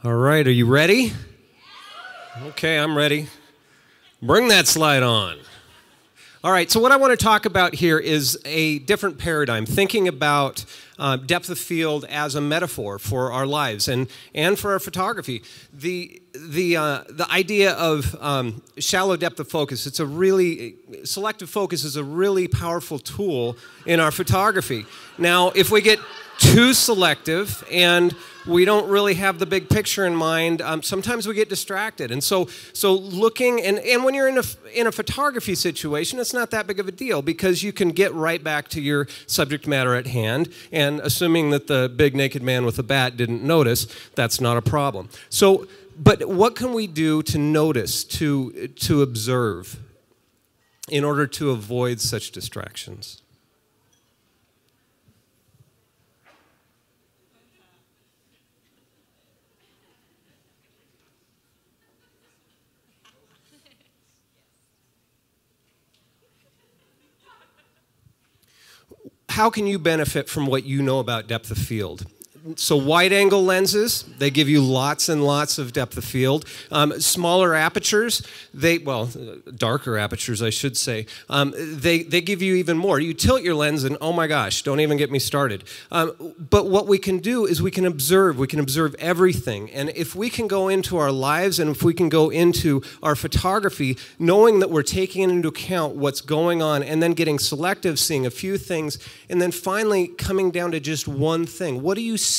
All right, are you ready? Okay, I'm ready. Bring that slide on. All right, so what I want to talk about here is a different paradigm, thinking about depth of field as a metaphor for our lives and for our photography. The idea of shallow depth of focus, selective focus is a really powerful tool in our photography. Now, if we get too selective and we don't really have the big picture in mind, sometimes we get distracted. And so looking, and when you're in a photography situation, it's not that big of a deal because you can get right back to your subject matter at hand, and assuming that the big naked man with a bat didn't notice, that's not a problem. So, but what can we do to notice, to observe, in order to avoid such distractions? How can you benefit from what you know about depth of field? So wide-angle lenses, they give you lots and lots of depth of field. Smaller apertures, darker apertures, I should say, they give you even more. You tilt your lens and, oh my gosh, don't even get me started. But what we can do is we can observe everything. And if we can go into our lives and if we can go into our photography, knowing that we're taking into account what's going on and then getting selective, seeing a few things, and then finally coming down to just one thing. What do you see?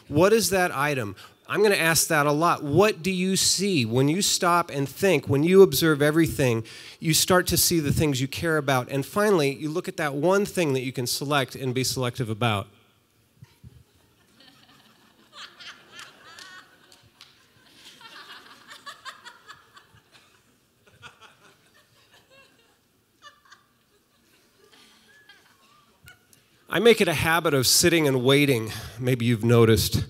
What is that item? I'm going to ask that a lot. What do you see? When you stop and think, when you observe everything, you start to see the things you care about. And finally, you look at that one thing that you can select and be selective about. I make it a habit of sitting and waiting, maybe you've noticed.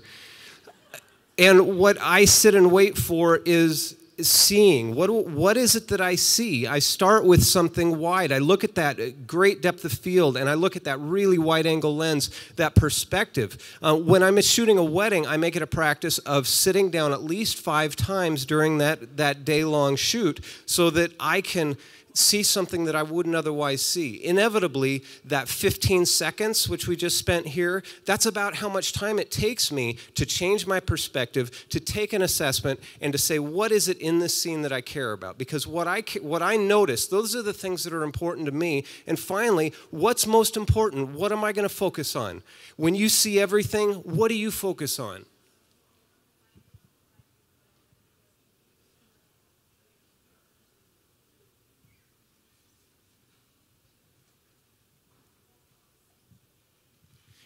And what I sit and wait for is seeing. What is it that I see? I start with something wide. I look at that great depth of field, and I look at that really wide-angle lens, that perspective. When I'm shooting a wedding, I make it a practice of sitting down at least 5 times during that day-long shoot so that I can see something that I wouldn't otherwise see. Inevitably, that 15 seconds, which we just spent here, that's about how much time it takes me to change my perspective, to take an assessment, and to say, what is it in this scene that I care about? Because what I notice, those are the things that are important to me. And finally, what's most important? What am I going to focus on? When you see everything, what do you focus on?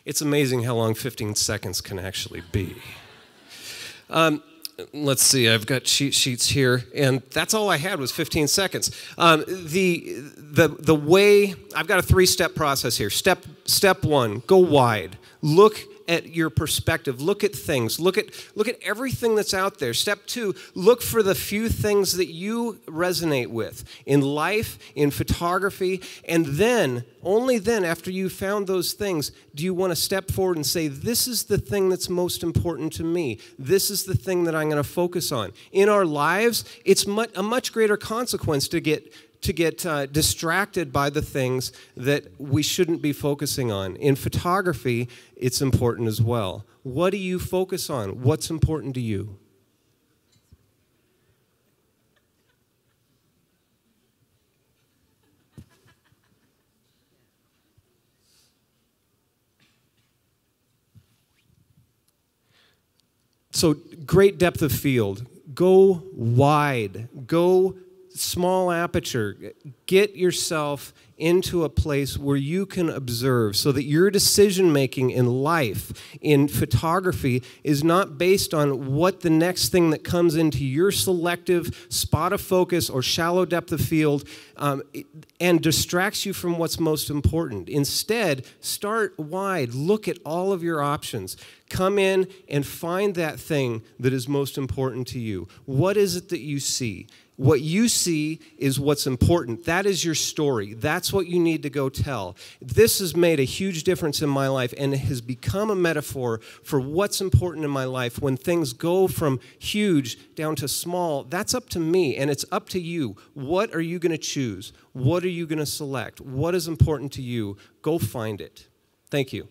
It's amazing how long 15 seconds can actually be. Let's see, I've got cheat sheets here, and that's all I had was 15 seconds. The way, I've got a 3-step process here. Step 1, go wide. Look at your perspective. Look at things. Look at everything that's out there. Step 2, look for the few things that you resonate with in life, in photography, and then, only then, after you've found those things, do you want to step forward and say, this is the thing that's most important to me. This is the thing that I'm going to focus on. In our lives, it's a much greater consequence to get distracted by the things that we shouldn't be focusing on. In photography, it's important as well. What do you focus on? What's important to you? So, great depth of field. Go wide. Go small aperture. Get yourself into a place where you can observe so that your decision-making in life, in photography, is not based on what the next thing that comes into your selective spot of focus or shallow depth of field and distracts you from what's most important. Instead, start wide. Look at all of your options. Come in and find that thing that is most important to you. What is it that you see? What you see is what's important. That is your story. That's what you need to go tell. This has made a huge difference in my life, and it has become a metaphor for what's important in my life. When things go from huge down to small, that's up to me, and it's up to you. What are you going to choose? What are you going to select? What is important to you? Go find it. Thank you.